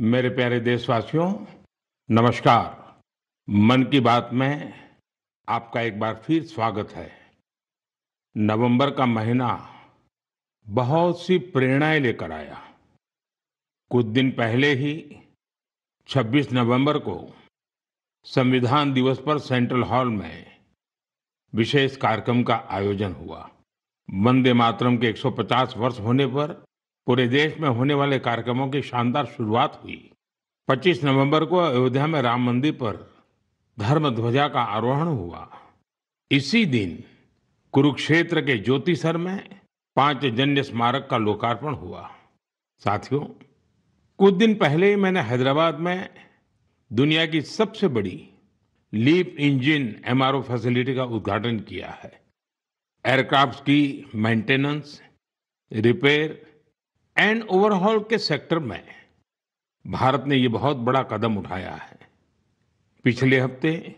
मेरे प्यारे देशवासियों, नमस्कार। मन की बात में आपका एक बार फिर स्वागत है। नवंबर का महीना बहुत सी प्रेरणाएं लेकर आया। कुछ दिन पहले ही 26 नवंबर को संविधान दिवस पर सेंट्रल हॉल में विशेष कार्यक्रम का आयोजन हुआ। वंदे मातरम के 150 वर्ष होने पर पूरे देश में होने वाले कार्यक्रमों की शानदार शुरुआत हुई। 25 नवंबर को अयोध्या में राम मंदिर पर धर्म ध्वजा का आरोहण हुआ। इसी दिन कुरुक्षेत्र के ज्योतिसर में पांचजन्य स्मारक का लोकार्पण हुआ। साथियों, कुछ दिन पहले ही मैंने हैदराबाद में दुनिया की सबसे बड़ी लीप इंजन एमआरओ फैसिलिटी का उद्घाटन किया है। एयरक्राफ्ट की मेंटेनेंस, रिपेयर एंड ओवरहॉल के सेक्टर में भारत ने ये बहुत बड़ा कदम उठाया है। पिछले हफ्ते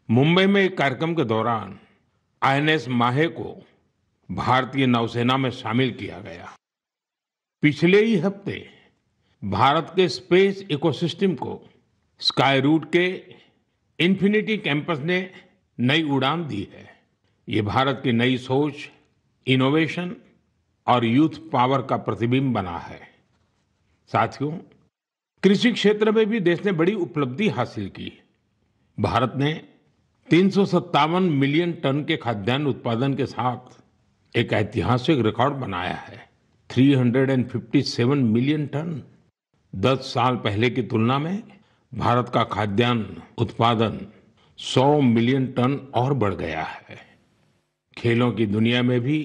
मुंबई में एक कार्यक्रम के दौरान आईएनएस माहे को भारतीय नौसेना में शामिल किया गया। पिछले ही हफ्ते भारत के स्पेस इकोसिस्टम को स्काई रूट के इन्फिनिटी कैंपस ने नई उड़ान दी है। ये भारत की नई सोच, इनोवेशन और यूथ पावर का प्रतिबिंब बना है। साथियों, कृषि क्षेत्र में भी देश ने बड़ी उपलब्धि हासिल की। भारत ने 357 मिलियन टन के खाद्यान्न उत्पादन के साथ एक ऐतिहासिक रिकॉर्ड बनाया है। 357 मिलियन टन। 10 साल पहले की तुलना में भारत का खाद्यान्न उत्पादन 100 मिलियन टन और बढ़ गया है। खेलों की दुनिया में भी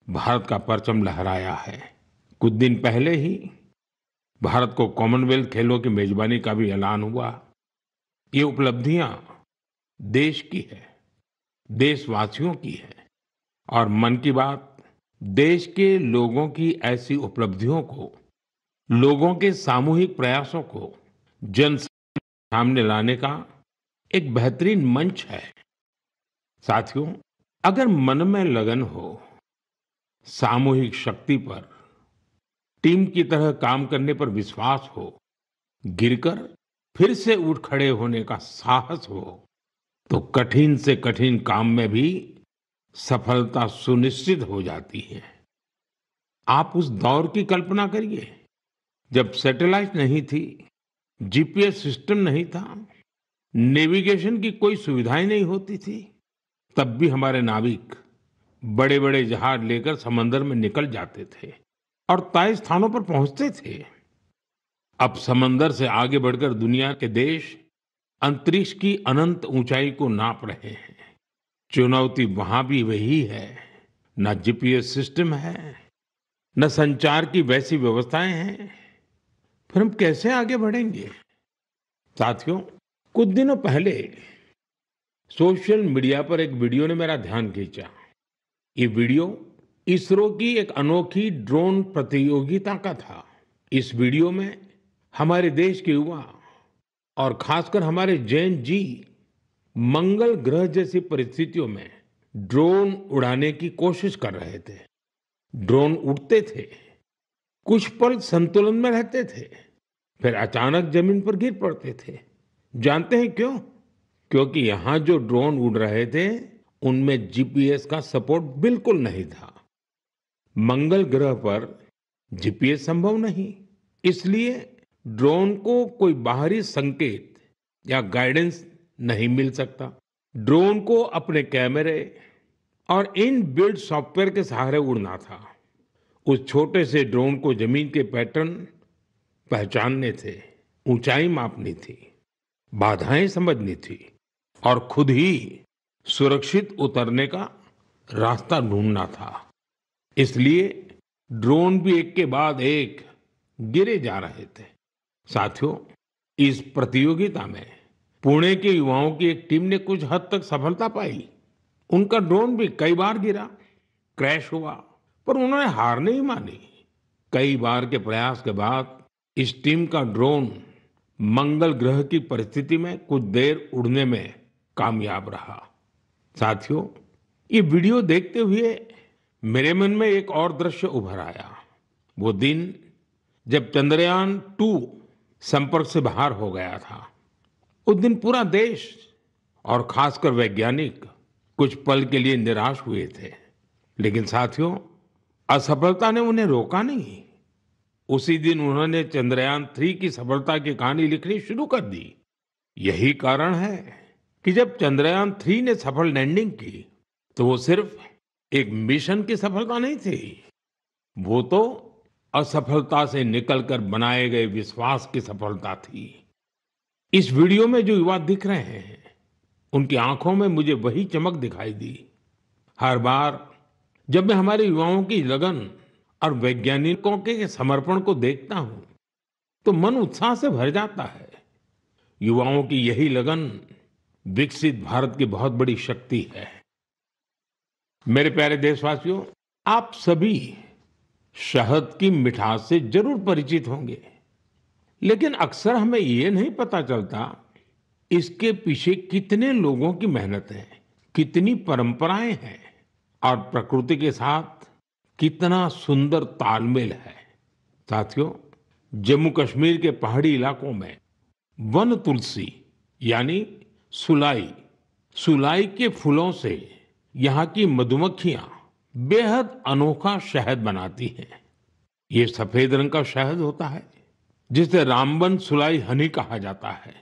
भारत का परचम लहराया है। कुछ दिन पहले ही भारत को कॉमनवेल्थ खेलों की मेजबानी का भी ऐलान हुआ। ये उपलब्धियां देश की है, देशवासियों की है और मन की बात देश के लोगों की ऐसी उपलब्धियों को, लोगों के सामूहिक प्रयासों को जन सामने लाने का एक बेहतरीन मंच है। साथियों, अगर मन में लगन हो, सामूहिक शक्ति पर, टीम की तरह काम करने पर विश्वास हो, गिरकर फिर से उठ खड़े होने का साहस हो, तो कठिन से कठिन काम में भी सफलता सुनिश्चित हो जाती है। आप उस दौर की कल्पना करिए जब सैटेलाइट नहीं थी, जीपीएस सिस्टम नहीं था, नेविगेशन की कोई सुविधाएं नहीं होती थी। तब भी हमारे नाविक बड़े बड़े जहाज लेकर समंदर में निकल जाते थे और तय स्थानों पर पहुंचते थे। अब समंदर से आगे बढ़कर दुनिया के देश अंतरिक्ष की अनंत ऊंचाई को नाप रहे हैं। चुनौती वहां भी वही है। न जीपीएस सिस्टम है, न संचार की वैसी व्यवस्थाएं हैं। फिर हम कैसे आगे बढ़ेंगे? साथियों, कुछ दिनों पहले सोशल मीडिया पर एक वीडियो ने मेरा ध्यान खींचा। ये वीडियो इसरो की एक अनोखी ड्रोन प्रतियोगिता का था। इस वीडियो में हमारे देश के युवा और खासकर हमारे जैन जी मंगल ग्रह जैसी परिस्थितियों में ड्रोन उड़ाने की कोशिश कर रहे थे। ड्रोन उड़ते थे, कुछ पल संतुलन में रहते थे, फिर अचानक जमीन पर गिर पड़ते थे। जानते हैं क्यों? क्योंकि यहां जो ड्रोन उड़ रहे थे उनमें जीपीएस का सपोर्ट बिल्कुल नहीं था। मंगल ग्रह पर जीपीएस संभव नहीं, इसलिए ड्रोन को कोई बाहरी संकेत या गाइडेंस नहीं मिल सकता। ड्रोन को अपने कैमरे और इन बिल्ड सॉफ्टवेयर के सहारे उड़ना था। उस छोटे से ड्रोन को जमीन के पैटर्न पहचानने थे, ऊंचाई मापनी थी, बाधाएं समझनी थी और खुद ही सुरक्षित उतरने का रास्ता ढूंढना था। इसलिए ड्रोन भी एक के बाद एक गिरे जा रहे थे। साथियों, इस प्रतियोगिता में पुणे के युवाओं की एक टीम ने कुछ हद तक सफलता पाई। उनका ड्रोन भी कई बार गिरा, क्रैश हुआ, पर उन्होंने हार नहीं मानी। कई बार के प्रयास के बाद इस टीम का ड्रोन मंगल ग्रह की परिस्थिति में कुछ देर उड़ने में कामयाब रहा। साथियों, ये वीडियो देखते हुए मेरे मन में एक और दृश्य उभर आया। वो दिन जब चंद्रयान 2 संपर्क से बाहर हो गया था। उस दिन पूरा देश और खासकर वैज्ञानिक कुछ पल के लिए निराश हुए थे। लेकिन साथियों, असफलता ने उन्हें रोका नहीं। उसी दिन उन्होंने चंद्रयान-3 की सफलता की कहानी लिखनी शुरू कर दी। यही कारण है कि जब चंद्रयान-3 ने सफल लैंडिंग की, तो वो सिर्फ एक मिशन की सफलता नहीं थी, वो तो असफलता से निकलकर बनाए गए विश्वास की सफलता थी। इस वीडियो में जो युवा दिख रहे हैं, उनकी आंखों में मुझे वही चमक दिखाई दी। हर बार जब मैं हमारे युवाओं की लगन और वैज्ञानिकों के समर्पण को देखता हूं, तो मन उत्साह से भर जाता है। युवाओं की यही लगन विकसित भारत की बहुत बड़ी शक्ति है। मेरे प्यारे देशवासियों, आप सभी शहद की मिठास से जरूर परिचित होंगे, लेकिन अक्सर हमें ये नहीं पता चलता इसके पीछे कितने लोगों की मेहनत है, कितनी परंपराएं हैं और प्रकृति के साथ कितना सुंदर तालमेल है। साथियों, जम्मू कश्मीर के पहाड़ी इलाकों में वन तुलसी यानी सुलाई सुलाई के फूलों से यहाँ की मधुमक्खियां बेहद अनोखा शहद बनाती हैं। ये सफेद रंग का शहद होता है, जिसे रामबन सुलाई हनी कहा जाता है।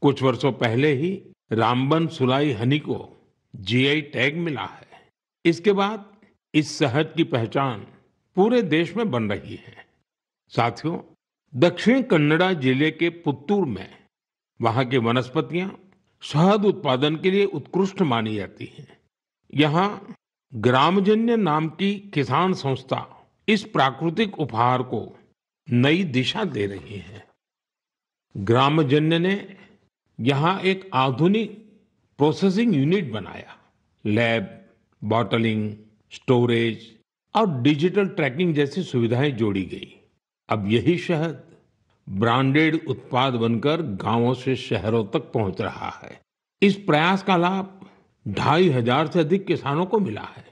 कुछ वर्षों पहले ही रामबन सुलाई हनी को जीआई टैग मिला है। इसके बाद इस शहद की पहचान पूरे देश में बन रही है। साथियों, दक्षिण कन्नड़ा जिले के पुत्तूर में वहां की वनस्पतियां शहद उत्पादन के लिए उत्कृष्ट मानी जाती हैं। यहाँ ग्रामजन्य नाम की किसान संस्था इस प्राकृतिक उपहार को नई दिशा दे रही है। ग्रामजन्य ने यहाँ एक आधुनिक प्रोसेसिंग यूनिट बनाया। लैब, बॉटलिंग, स्टोरेज और डिजिटल ट्रैकिंग जैसी सुविधाएं जोड़ी गई। अब यही शहद ब्रांडेड उत्पाद बनकर गांवों से शहरों तक पहुंच रहा है। इस प्रयास का लाभ 2,500 से अधिक किसानों को मिला है।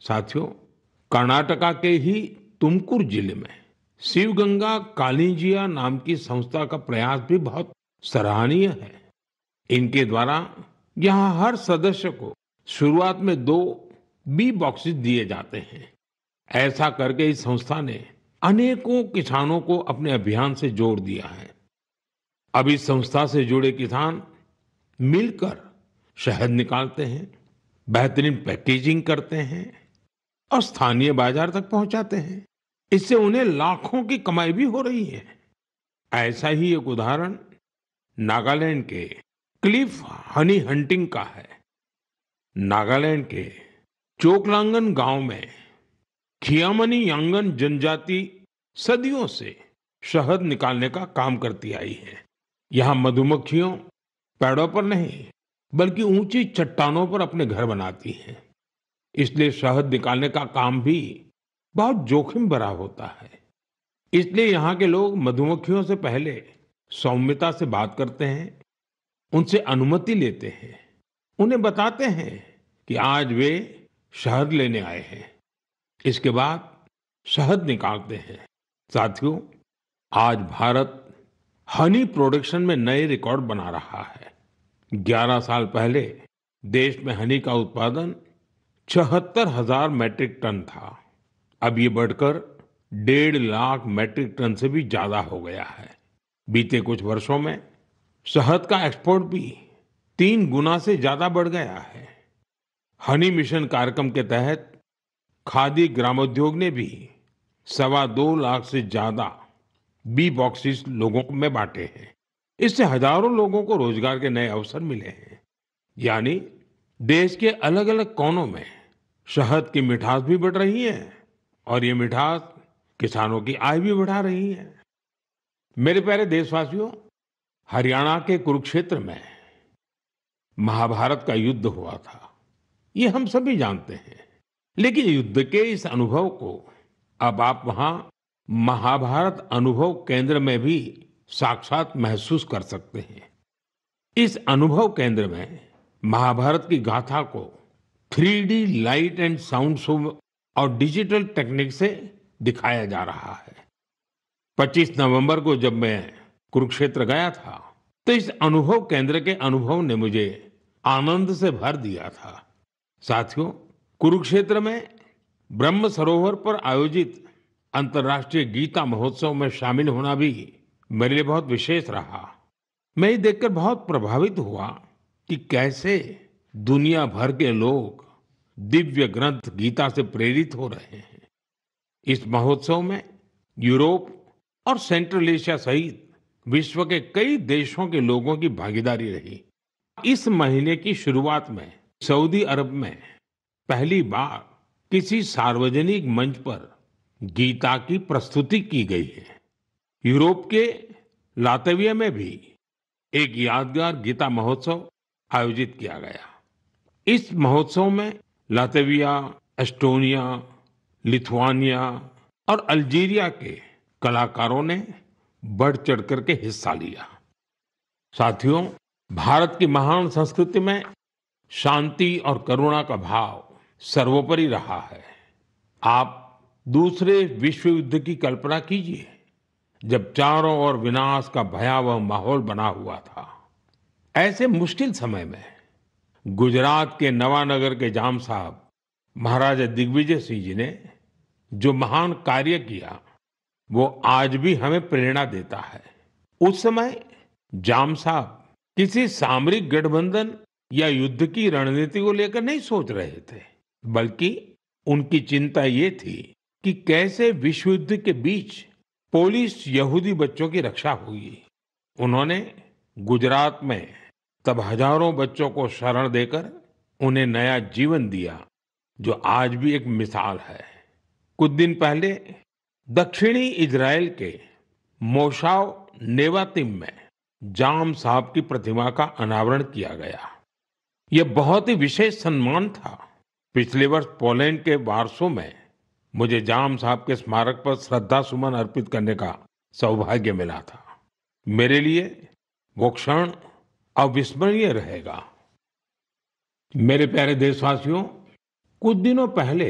साथियों, कर्नाटका के ही तुमकुर जिले में शिवगंगा कालिंजिया नाम की संस्था का प्रयास भी बहुत सराहनीय है। इनके द्वारा यहाँ हर सदस्य को शुरुआत में 2 बी बॉक्सेस दिए जाते हैं। ऐसा करके इस संस्था ने अनेकों किसानों को अपने अभियान से जोड़ दिया है। अब इस संस्था से जुड़े किसान मिलकर शहद निकालते हैं, बेहतरीन पैकेजिंग करते हैं और स्थानीय बाजार तक पहुंचाते हैं। इससे उन्हें लाखों की कमाई भी हो रही है। ऐसा ही एक उदाहरण नागालैंड के क्लिफ हनी हंटिंग का है। नागालैंड के चोकलांगन गांव में खियामनी यांगन जनजाति सदियों से शहद निकालने का काम करती आई है। यहाँ मधुमक्खियों पेड़ों पर नहीं, बल्कि ऊंची चट्टानों पर अपने घर बनाती हैं। इसलिए शहद निकालने का काम भी बहुत जोखिम भरा होता है। इसलिए यहाँ के लोग मधुमक्खियों से पहले सौम्यता से बात करते हैं, उनसे अनुमति लेते हैं, उन्हें बताते हैं कि आज वे शहद लेने आए हैं। इसके बाद शहद निकालते हैं। साथियों, आज भारत हनी प्रोडक्शन में नए रिकॉर्ड बना रहा है। 11 साल पहले देश में हनी का उत्पादन 76,000 मैट्रिक टन था। अब ये बढ़कर 1.5 लाख मैट्रिक टन से भी ज्यादा हो गया है। बीते कुछ वर्षों में शहद का एक्सपोर्ट भी 3 गुना से ज्यादा बढ़ गया है। हनी मिशन कार्यक्रम के तहत खादी ग्रामोद्योग ने भी 2.25 लाख से ज्यादा बी बॉक्सेस लोगों में बांटे हैं। इससे हजारों लोगों को रोजगार के नए अवसर मिले हैं। यानी देश के अलग अलग कोनों में शहद की मिठास भी बढ़ रही है और ये मिठास किसानों की आय भी बढ़ा रही है। मेरे प्यारे देशवासियों, हरियाणा के कुरुक्षेत्र में महाभारत का युद्ध हुआ था, ये हम सभी जानते हैं। लेकिन युद्ध के इस अनुभव को अब आप वहां महाभारत अनुभव केंद्र में भी साक्षात महसूस कर सकते हैं। इस अनुभव केंद्र में महाभारत की गाथा को 3D light and sound show और डिजिटल टेक्निक से दिखाया जा रहा है। 25 नवंबर को जब मैं कुरुक्षेत्र गया था तो इस अनुभव केंद्र के अनुभव ने मुझे आनंद से भर दिया था। साथियों, कुरुक्षेत्र में ब्रह्म सरोवर पर आयोजित अंतर्राष्ट्रीय गीता महोत्सव में शामिल होना भी मेरे लिए बहुत विशेष रहा। मैं ये देखकर बहुत प्रभावित हुआ कि कैसे दुनिया भर के लोग दिव्य ग्रंथ गीता से प्रेरित हो रहे हैं। इस महोत्सव में यूरोप और सेंट्रल एशिया सहित विश्व के कई देशों के लोगों की भागीदारी रही। इस महीने की शुरुआत में सऊदी अरब में पहली बार किसी सार्वजनिक मंच पर गीता की प्रस्तुति की गई है। यूरोप के लातविया में भी एक यादगार गीता महोत्सव आयोजित किया गया। इस महोत्सव में लातविया, एस्टोनिया, लिथुआनिया और अल्जीरिया के कलाकारों ने बढ़ चढ़ करके हिस्सा लिया। साथियों, भारत की महान संस्कृति में शांति और करुणा का भाव सर्वोपरि रहा है। आप दूसरे विश्व युद्ध की कल्पना कीजिए, जब चारों ओर विनाश का भयावह माहौल बना हुआ था। ऐसे मुश्किल समय में गुजरात के नवानगर के जाम साहब महाराजा दिग्विजय सिंह जी ने जो महान कार्य किया, वो आज भी हमें प्रेरणा देता है। उस समय जाम साहब किसी सामरिक गठबंधन या युद्ध की रणनीति को लेकर नहीं सोच रहे थे, बल्कि उनकी चिंता ये थी कि कैसे विश्व युद्ध के बीच पोलिश यहूदी बच्चों की रक्षा होगी। उन्होंने गुजरात में तब हजारों बच्चों को शरण देकर उन्हें नया जीवन दिया, जो आज भी एक मिसाल है। कुछ दिन पहले दक्षिणी इजराइल के मोशाव नेवातिम में जाम साहब की प्रतिमा का अनावरण किया गया। यह बहुत ही विशेष सम्मान था। पिछले वर्ष पोलैंड के वार्सो में मुझे जाम साहब के स्मारक पर श्रद्धा सुमन अर्पित करने का सौभाग्य मिला था। मेरे लिए वो क्षण अविस्मरणीय रहेगा। मेरे प्यारे देशवासियों, कुछ दिनों पहले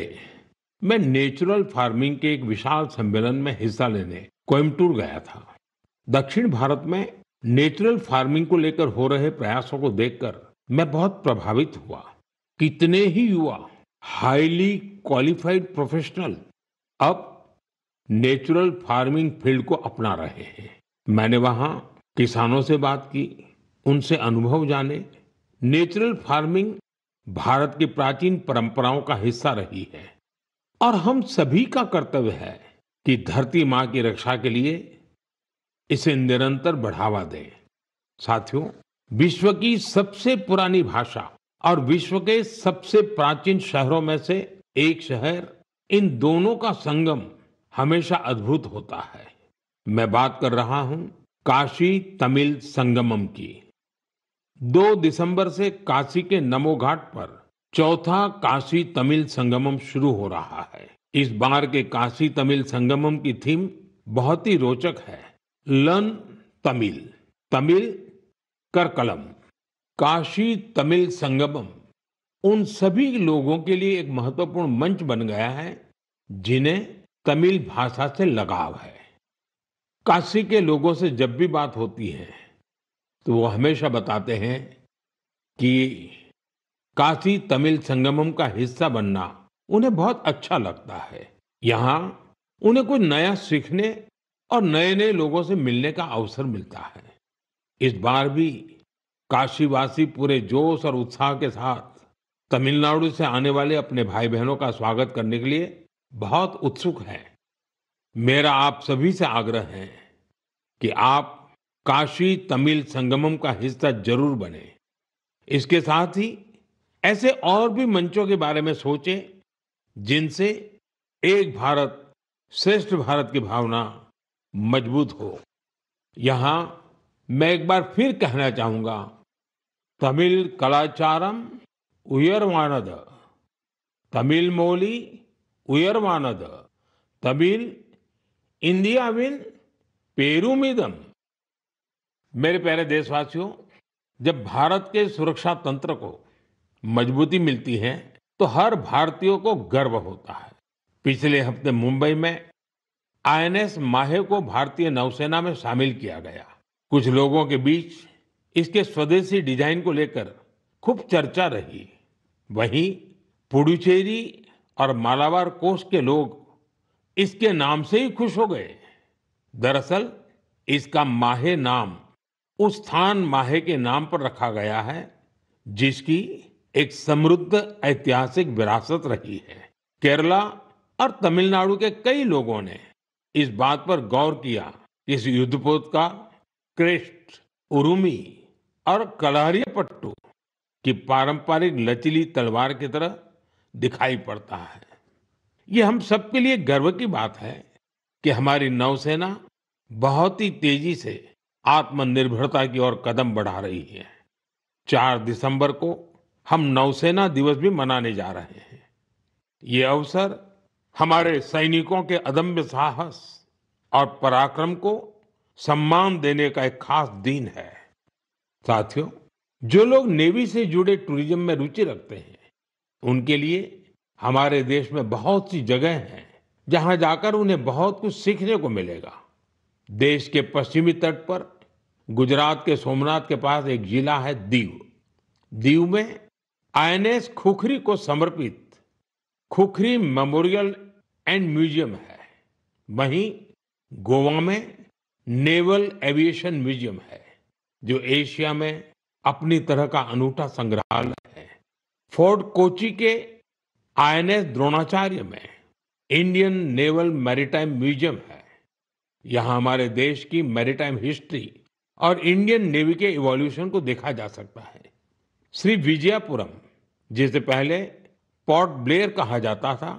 मैं नेचुरल फार्मिंग के एक विशाल सम्मेलन में हिस्सा लेने कोयम्बटूर गया था। दक्षिण भारत में नेचुरल फार्मिंग को लेकर हो रहे प्रयासों को देखकर मैं बहुत प्रभावित हुआ। कितने ही युवा हाईली क्वालिफाइड प्रोफेशनल अब नेचुरल फार्मिंग फील्ड को अपना रहे हैं। मैंने वहां किसानों से बात की, उनसे अनुभव जाने। नेचुरल फार्मिंग भारत की प्राचीन परंपराओं का हिस्सा रही है और हम सभी का कर्तव्य है कि धरती माँ की रक्षा के लिए इसे निरंतर बढ़ावा दें। साथियों, विश्व की सबसे पुरानी भाषा और विश्व के सबसे प्राचीन शहरों में से एक शहर, इन दोनों का संगम हमेशा अद्भुत होता है। मैं बात कर रहा हूं काशी तमिल संगमम की। 2 दिसंबर से काशी के नमो घाट पर चौथा काशी तमिल संगमम शुरू हो रहा है। इस बार के काशी तमिल संगमम की थीम बहुत ही रोचक है। लर्न तमिल, तमिल कर कलम। काशी तमिल संगमम उन सभी लोगों के लिए एक महत्वपूर्ण मंच बन गया है जिन्हें तमिल भाषा से लगाव है। काशी के लोगों से जब भी बात होती है तो वो हमेशा बताते हैं कि काशी तमिल संगमम का हिस्सा बनना उन्हें बहुत अच्छा लगता है। यहाँ उन्हें कुछ नया सीखने और नए नए लोगों से मिलने का अवसर मिलता है। इस बार भी काशीवासी पूरे जोश और उत्साह के साथ तमिलनाडु से आने वाले अपने भाई बहनों का स्वागत करने के लिए बहुत उत्सुक हैं। मेरा आप सभी से आग्रह है कि आप काशी तमिल संगमम का हिस्सा जरूर बने। इसके साथ ही ऐसे और भी मंचों के बारे में सोचें जिनसे एक भारत श्रेष्ठ भारत की भावना मजबूत हो। यहाँ मैं एक बार फिर कहना चाहूंगा, तमिल कलाचारम उयर्वानद, तमिल मोली उयर्वानद, तमिल इंडियाविन पेरुमिदम। मेरे प्यारे देशवासियों, जब भारत के सुरक्षा तंत्र को मजबूती मिलती है तो हर भारतीय को गर्व होता है। पिछले हफ्ते मुंबई में आईएनएस माहे को भारतीय नौसेना में शामिल किया गया। कुछ लोगों के बीच इसके स्वदेशी डिजाइन को लेकर खूब चर्चा रही। वहीं पुडुचेरी और मालाबार कोस्ट के लोग इसके नाम से ही खुश हो गए। दरअसल इसका माहे नाम उस स्थान माहे के नाम पर रखा गया है जिसकी एक समृद्ध ऐतिहासिक विरासत रही है। केरला और तमिलनाडु के कई लोगों ने इस बात पर गौर किया कि इस युद्धपोत का क्रेस्ट, उरुमी और कलारियापट्टू की पारंपरिक लचीली तलवार की तरह दिखाई पड़ता है। ये हम सबके लिए गर्व की बात है कि हमारी नौसेना बहुत ही तेजी से आत्मनिर्भरता की ओर कदम बढ़ा रही है। 4 दिसंबर को हम नौसेना दिवस भी मनाने जा रहे हैं। ये अवसर हमारे सैनिकों के अदम्य साहस और पराक्रम को सम्मान देने का एक खास दिन है। साथियों, जो लोग नेवी से जुड़े टूरिज्म में रुचि रखते हैं, उनके लिए हमारे देश में बहुत सी जगह हैं जहां जाकर उन्हें बहुत कुछ सीखने को मिलेगा। देश के पश्चिमी तट पर गुजरात के सोमनाथ के पास एक जिला है दीव। दीव में आईएनएस खुखरी को समर्पित खुखरी मेमोरियल एंड म्यूजियम है। वहीं गोवा में नेवल एविएशन म्यूजियम है जो एशिया में अपनी तरह का अनूठा संग्रहालय है। फोर्ट कोची के आईएनएस द्रोणाचार्य में इंडियन नेवल मैरीटाइम म्यूजियम है। यहाँ हमारे देश की मैरीटाइम हिस्ट्री और इंडियन नेवी के इवोल्यूशन को देखा जा सकता है। श्री विजयपुरम, जिसे पहले पोर्ट ब्लेयर कहा जाता था,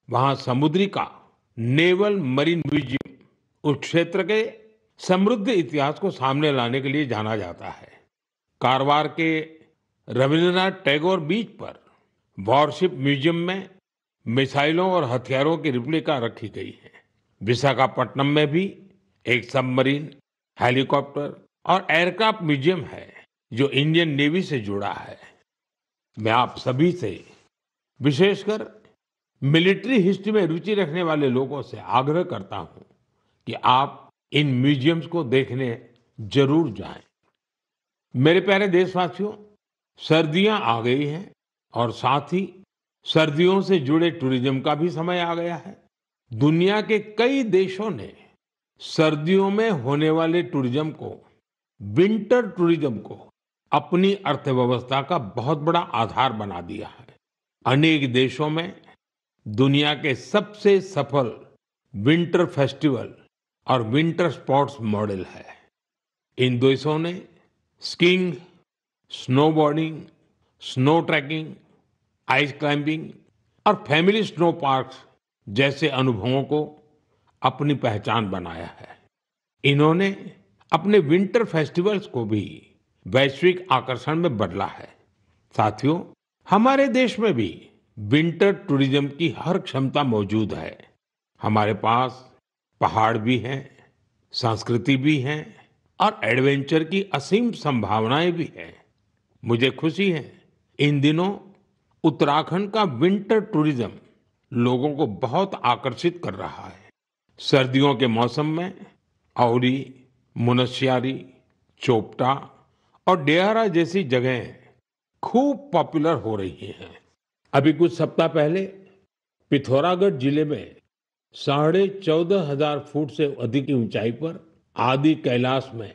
वहां समुद्री का नेवल मरीन म्यूजियम उस क्षेत्र के समृद्ध इतिहास को सामने लाने के लिए जाना जाता है। कारवार के रविंद्रनाथ टैगोर बीच पर वॉरशिप म्यूजियम में मिसाइलों और हथियारों की रिप्लिका रखी गई है। विशाखापट्टनम में भी एक सबमरीन, हेलीकॉप्टर और एयरक्राफ्ट म्यूजियम है जो इंडियन नेवी से जुड़ा है। मैं आप सभी से, विशेषकर मिलिट्री हिस्ट्री में रुचि रखने वाले लोगों से आग्रह करता हूं कि आप इन म्यूजियम्स को देखने जरूर जाएं। मेरे प्यारे देशवासियों, सर्दियां आ गई हैं और साथ ही सर्दियों से जुड़े टूरिज्म का भी समय आ गया है। दुनिया के कई देशों ने सर्दियों में होने वाले टूरिज्म को, विंटर टूरिज्म को अपनी अर्थव्यवस्था का बहुत बड़ा आधार बना दिया है। अनेक देशों में दुनिया के सबसे सफल विंटर फेस्टिवल और विंटर स्पोर्ट्स मॉडल है। इन देशों ने skiing, snowboarding, snow trekking, ice climbing और फैमिली स्नो पार्क्स जैसे अनुभवों को अपनी पहचान बनाया है। इन्होंने अपने विंटर फेस्टिवल्स को भी वैश्विक आकर्षण में बदला है। साथियों, हमारे देश में भी विंटर टूरिज्म की हर क्षमता मौजूद है। हमारे पास पहाड़ भी हैं, संस्कृति भी है और एडवेंचर की असीम संभावनाएं भी हैं। मुझे खुशी है, इन दिनों उत्तराखंड का विंटर टूरिज्म लोगों को बहुत आकर्षित कर रहा है। सर्दियों के मौसम में औली, मुनस्यारी, चोपटा और डेहरा जैसी जगहें खूब पॉपुलर हो रही हैं। अभी कुछ सप्ताह पहले पिथौरागढ़ जिले में 14,500 फुट से अधिक की ऊंचाई पर आदि कैलाश में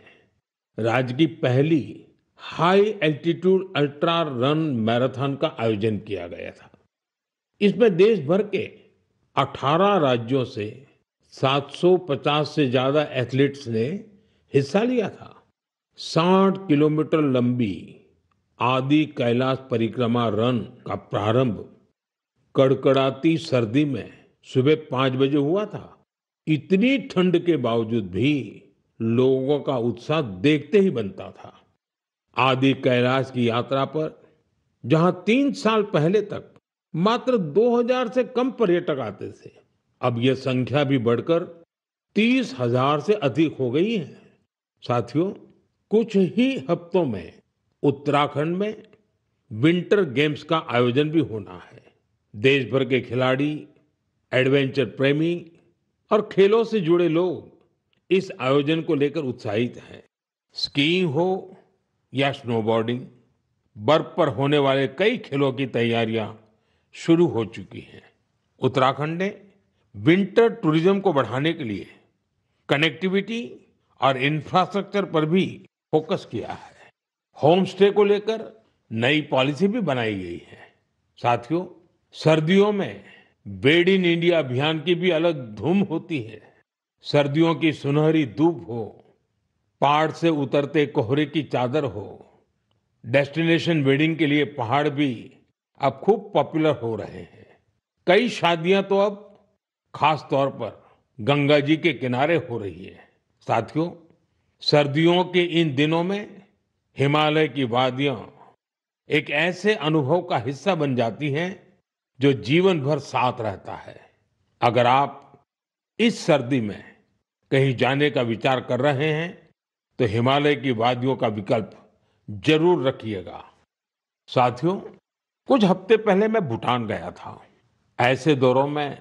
राज्य की पहली high altitude ultra run marathon का आयोजन किया गया था। इसमें देश भर के 18 राज्यों से 750 से ज्यादा एथलीट्स ने हिस्सा लिया था। 60 किलोमीटर लंबी आदि कैलाश परिक्रमा रन का प्रारंभ कड़कड़ाती सर्दी में सुबह 5 बजे हुआ था। इतनी ठंड के बावजूद भी लोगों का उत्साह देखते ही बनता था। आदि कैलाश की यात्रा पर जहां 3 साल पहले तक मात्र 2000 से कम पर्यटक आते थे, अब यह संख्या भी बढ़कर 30,000 से अधिक हो गई है। साथियों, कुछ ही हफ्तों में उत्तराखंड में विंटर गेम्स का आयोजन भी होना है। देश भर के खिलाड़ी, एडवेंचर प्रेमी और खेलों से जुड़े लोग इस आयोजन को लेकर उत्साहित हैं। स्कीइंग हो या स्नोबोर्डिंग, बर्फ पर होने वाले कई खेलों की तैयारियां शुरू हो चुकी हैं। उत्तराखंड ने विंटर टूरिज्म को बढ़ाने के लिए कनेक्टिविटी और इंफ्रास्ट्रक्चर पर भी फोकस किया है। होम स्टे को लेकर नई पॉलिसी भी बनाई गई है। साथियों, सर्दियों में बेड इन इंडिया अभियान की भी अलग धूम होती है। सर्दियों की सुनहरी धूप हो, पहाड़ से उतरते कोहरे की चादर हो, डेस्टिनेशन वेडिंग के लिए पहाड़ भी अब खूब पॉपुलर हो रहे हैं। कई शादियां तो अब खास तौर पर गंगा जी के किनारे हो रही है। साथियों, सर्दियों के इन दिनों में हिमालय की वादियां एक ऐसे अनुभव का हिस्सा बन जाती हैं जो जीवन भर साथ रहता है। अगर आप इस सर्दी में कहीं जाने का विचार कर रहे हैं तो हिमालय की वादियों का विकल्प जरूर रखिएगा। साथियों, कुछ हफ्ते पहले मैं भूटान गया था। ऐसे दौरों में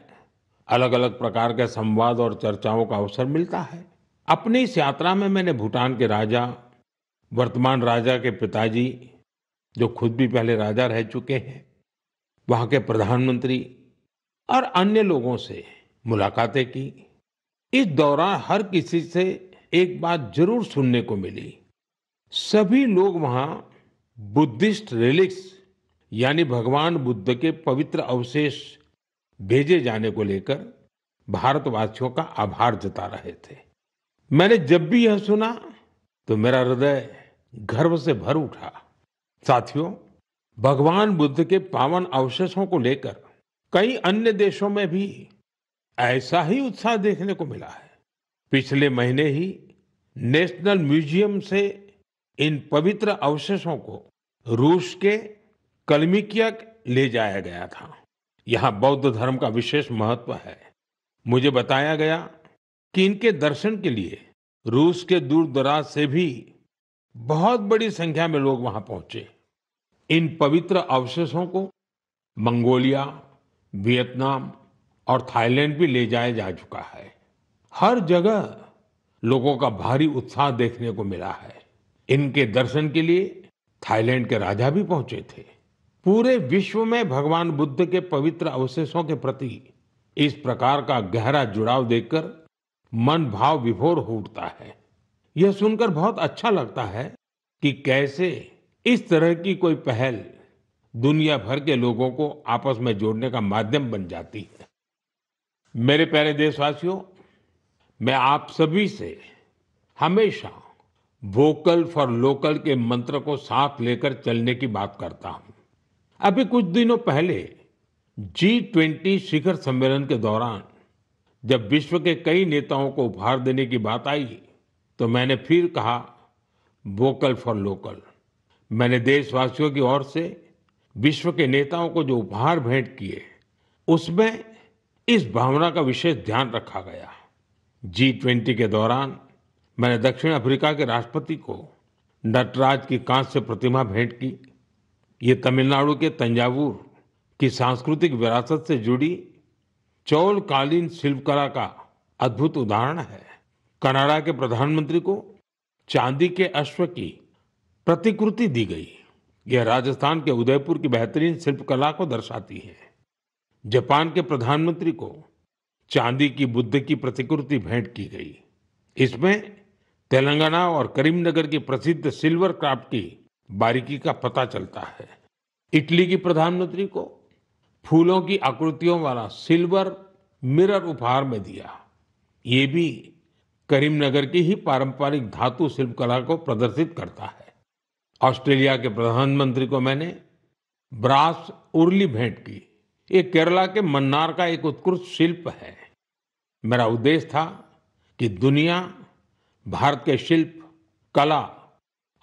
अलग अलग प्रकार के संवाद और चर्चाओं का अवसर मिलता है। अपनी इस यात्रा में मैंने भूटान के राजा, वर्तमान राजा के पिताजी, जो खुद भी पहले राजा रह चुके हैं, वहां के प्रधानमंत्री और अन्य लोगों से मुलाकातें की। इस दौरान हर किसी से एक बात जरूर सुनने को मिली। सभी लोग वहां बुद्धिस्ट रिलिक्स यानी भगवान बुद्ध के पवित्र अवशेष भेजे जाने को लेकर भारतवासियों का आभार जता रहे थे। मैंने जब भी यह सुना तो मेरा हृदय गर्व से भर उठा। साथियों, भगवान बुद्ध के पावन अवशेषों को लेकर कई अन्य देशों में भी ऐसा ही उत्साह देखने को मिला है। पिछले महीने ही नेशनल म्यूजियम से इन पवित्र अवशेषों को रूस के कलमिकिया ले जाया गया था। यहाँ बौद्ध धर्म का विशेष महत्व है। मुझे बताया गया कि इनके दर्शन के लिए रूस के दूर दराज से भी बहुत बड़ी संख्या में लोग वहां पहुंचे। इन पवित्र अवशेषों को मंगोलिया, वियतनाम और थाईलैंड भी ले जाया जा चुका है। हर जगह लोगों का भारी उत्साह देखने को मिला है। इनके दर्शन के लिए थाईलैंड के राजा भी पहुंचे थे। पूरे विश्व में भगवान बुद्ध के पवित्र अवशेषों के प्रति इस प्रकार का गहरा जुड़ाव देखकर मन भाव विभोर हो उठता है। यह सुनकर बहुत अच्छा लगता है कि कैसे इस तरह की कोई पहल दुनिया भर के लोगों को आपस में जोड़ने का माध्यम बन जाती है। मेरे प्यारे देशवासियों, मैं आप सभी से हमेशा वोकल फॉर लोकल के मंत्र को साथ लेकर चलने की बात करता हूं। अभी कुछ दिनों पहले G20 शिखर सम्मेलन के दौरान जब विश्व के कई नेताओं को उपहार देने की बात आई तो मैंने फिर कहा वोकल फॉर लोकल। मैंने देशवासियों की ओर से विश्व के नेताओं को जो उपहार भेंट किए उसमें इस भावना का विशेष ध्यान रखा गया। G20 के दौरान मैंने दक्षिण अफ्रीका के राष्ट्रपति को नटराज की कांस्य प्रतिमा भेंट की। ये तमिलनाडु के तंजावुर की सांस्कृतिक विरासत से जुड़ी चौलकालीन शिल्पकला का अद्भुत उदाहरण है। कनाडा के प्रधानमंत्री को चांदी के अश्व की प्रतिकृति दी गई। यह राजस्थान के उदयपुर की बेहतरीन शिल्पकला को दर्शाती है। जापान के प्रधानमंत्री को चांदी की बुद्ध की प्रतिकृति भेंट की गई। इसमें तेलंगाना और करीमनगर की प्रसिद्ध सिल्वर क्राफ्ट की बारीकी का पता चलता है। इटली की प्रधानमंत्री को फूलों की आकृतियों वाला सिल्वर मिरर उपहार में दिया। ये भी करीमनगर की ही पारंपरिक धातु शिल्पकला को प्रदर्शित करता है। ऑस्ट्रेलिया के प्रधानमंत्री को मैंने ब्रास उर्ली भेंट की। ये केरला के मन्नार का एक उत्कृष्ट शिल्प है। मेरा उद्देश्य था कि दुनिया भारत के शिल्प, कला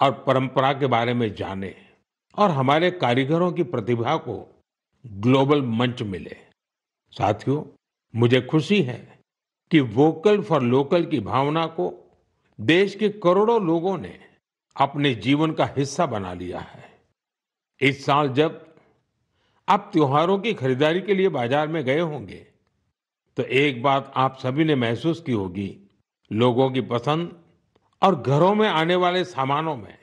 और परंपरा के बारे में जाने और हमारे कारीगरों की प्रतिभा को ग्लोबल मंच मिले। साथियों, मुझे खुशी है कि वोकल फॉर लोकल की भावना को देश के करोड़ों लोगों ने अपने जीवन का हिस्सा बना लिया है। इस साल जब आप त्योहारों की खरीदारी के लिए बाजार में गए होंगे तो एक बात आप सभी ने महसूस की होगी, लोगों की पसंद और घरों में आने वाले सामानों में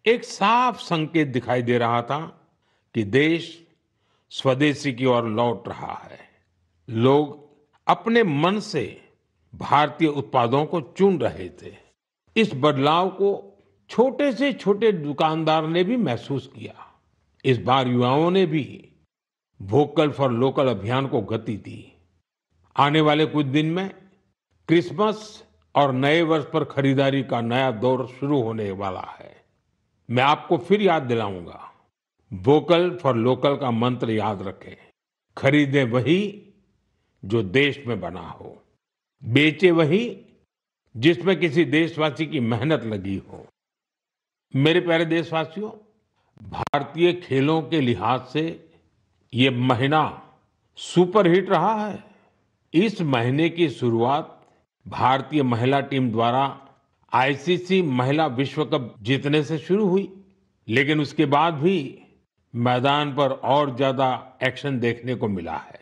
एक साफ संकेत दिखाई दे रहा था कि देश स्वदेशी की ओर लौट रहा है। लोग अपने मन से भारतीय उत्पादों को चुन रहे थे। इस बदलाव को छोटे से छोटे दुकानदार ने भी महसूस किया। इस बार युवाओं ने भी वोकल फॉर लोकल अभियान को गति दी। आने वाले कुछ दिन में क्रिसमस और नए वर्ष पर खरीदारी का नया दौर शुरू होने वाला है। मैं आपको फिर याद दिलाऊंगा, वोकल फॉर लोकल का मंत्र याद रखें। खरीदें वही जो देश में बना हो, बेचे वही जिसमें किसी देशवासी की मेहनत लगी हो। मेरे प्यारे देशवासियों, भारतीय खेलों के लिहाज से ये महीना सुपरहिट रहा है। इस महीने की शुरुआत भारतीय महिला टीम द्वारा आईसीसी महिला विश्व कप जीतने से शुरू हुई, लेकिन उसके बाद भी मैदान पर और ज्यादा एक्शन देखने को मिला है।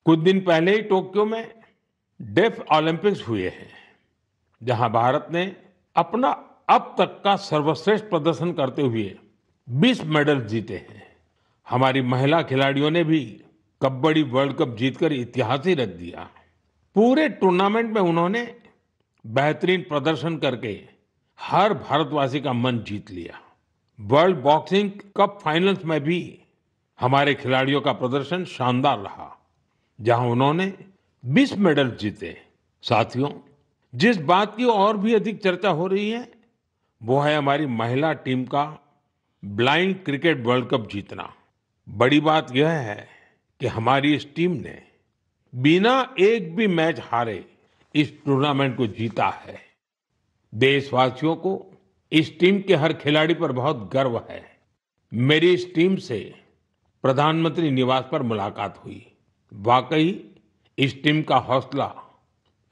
कुछ दिन पहले ही टोक्यो में डेफ ओलंपिक्स हुए हैं, जहां भारत ने अपना अब तक का सर्वश्रेष्ठ प्रदर्शन करते हुए 20 मेडल जीते हैं। हमारी महिला खिलाड़ियों ने भी कबड्डी वर्ल्ड कप जीतकर इतिहास ही रच दिया। पूरे टूर्नामेंट में उन्होंने बेहतरीन प्रदर्शन करके हर भारतवासी का मन जीत लिया। वर्ल्ड बॉक्सिंग कप फाइनल्स में भी हमारे खिलाड़ियों का प्रदर्शन शानदार रहा, जहां उन्होंने 20 मेडल जीते। साथियों, जिस बात की और भी अधिक चर्चा हो रही है वो है हमारी महिला टीम का ब्लाइंड क्रिकेट वर्ल्ड कप जीतना। बड़ी बात यह है कि हमारी इस टीम ने बिना एक भी मैच हारे इस टूर्नामेंट को जीता है। देशवासियों को इस टीम के हर खिलाड़ी पर बहुत गर्व है। मेरी इस टीम से प्रधानमंत्री निवास पर मुलाकात हुई। वाकई इस टीम का हौसला,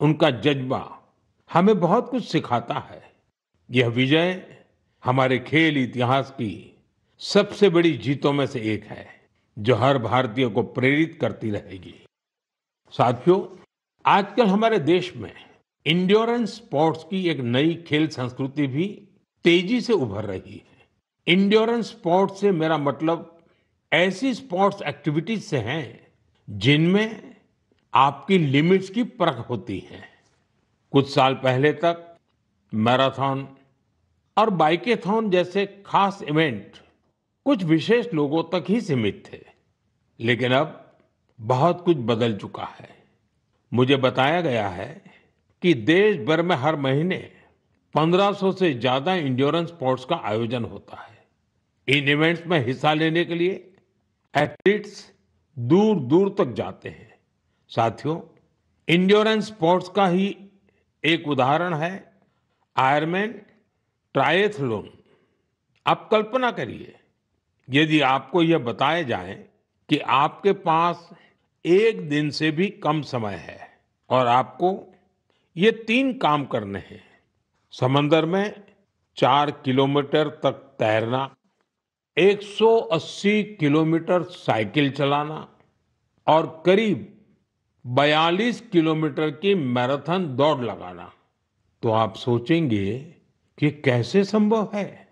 उनका जज्बा हमें बहुत कुछ सिखाता है। यह विजय हमारे खेल इतिहास की सबसे बड़ी जीतों में से एक है, जो हर भारतीय को प्रेरित करती रहेगी। साथियों, आजकल हमारे देश में इंड्योरेंस स्पोर्ट्स की एक नई खेल संस्कृति भी तेजी से उभर रही है। इंड्योरेंस स्पोर्ट्स से मेरा मतलब ऐसी स्पोर्ट्स एक्टिविटीज से है जिनमें आपकी लिमिट्स की परख होती है। कुछ साल पहले तक मैराथन और बाइकेथॉन जैसे खास इवेंट कुछ विशेष लोगों तक ही सीमित थे, लेकिन अब बहुत कुछ बदल चुका है। मुझे बताया गया है कि देश भर में हर महीने 1500 से ज्यादा इंड्योरेंस स्पोर्ट्स का आयोजन होता है। इन इवेंट्स में हिस्सा लेने के लिए एथलीट्स दूर दूर तक जाते हैं। साथियों, इंड्योरेंस स्पोर्ट्स का ही एक उदाहरण है आयरमैन ट्रायथलॉन। आप कल्पना करिए, यदि आपको यह बताया जाए कि आपके पास एक दिन से भी कम समय है और आपको ये 3 काम करने हैं: समंदर में 4 किलोमीटर तक तैरना, 180 किलोमीटर साइकिल चलाना और करीब 42 किलोमीटर की मैराथन दौड़ लगाना, तो आप सोचेंगे कि कैसे संभव है।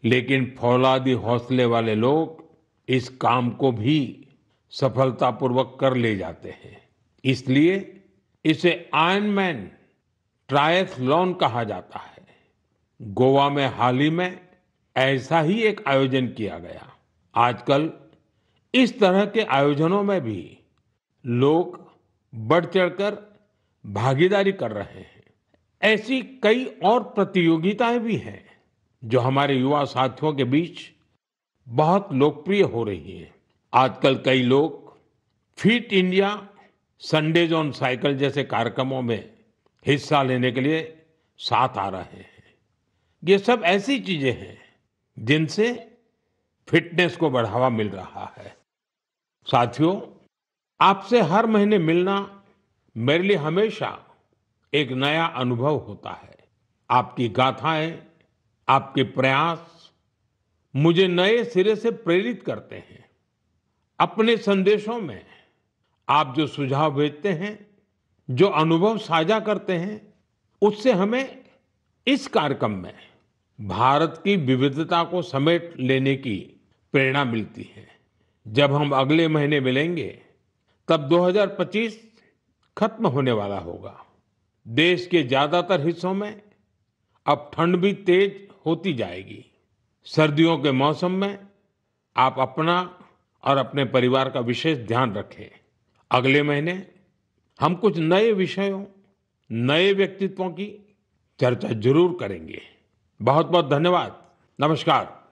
लेकिन फौलादी हौसले वाले लोग इस काम को भी सफलतापूर्वक कर ले जाते हैं। इसलिए इसे आयरनमैन ट्रायथलॉन कहा जाता है। गोवा में हाल ही में ऐसा ही एक आयोजन किया गया। आजकल इस तरह के आयोजनों में भी लोग बढ़ चढ़कर भागीदारी कर रहे हैं। ऐसी कई और प्रतियोगिताएं भी हैं जो हमारे युवा साथियों के बीच बहुत लोकप्रिय हो रही हैं। आजकल कई लोग fit India, Sundays on cycle जैसे कार्यक्रमों में हिस्सा लेने के लिए साथ आ रहे हैं। ये सब ऐसी चीजें हैं जिनसे फिटनेस को बढ़ावा मिल रहा है। साथियों, आपसे हर महीने मिलना मेरे लिए हमेशा एक नया अनुभव होता है। आपकी गाथाएं, आपके प्रयास मुझे नए सिरे से प्रेरित करते हैं। अपने संदेशों में आप जो सुझाव भेजते हैं, जो अनुभव साझा करते हैं, उससे हमें इस कार्यक्रम में भारत की विविधता को समेट लेने की प्रेरणा मिलती है। जब हम अगले महीने मिलेंगे तब 2025 खत्म होने वाला होगा। देश के ज्यादातर हिस्सों में अब ठंड भी तेज होती जाएगी। सर्दियों के मौसम में आप अपना और अपने परिवार का विशेष ध्यान रखें। अगले महीने हम कुछ नए विषयों, नए व्यक्तित्वों की चर्चा जरूर करेंगे। बहुत बहुत धन्यवाद। नमस्कार।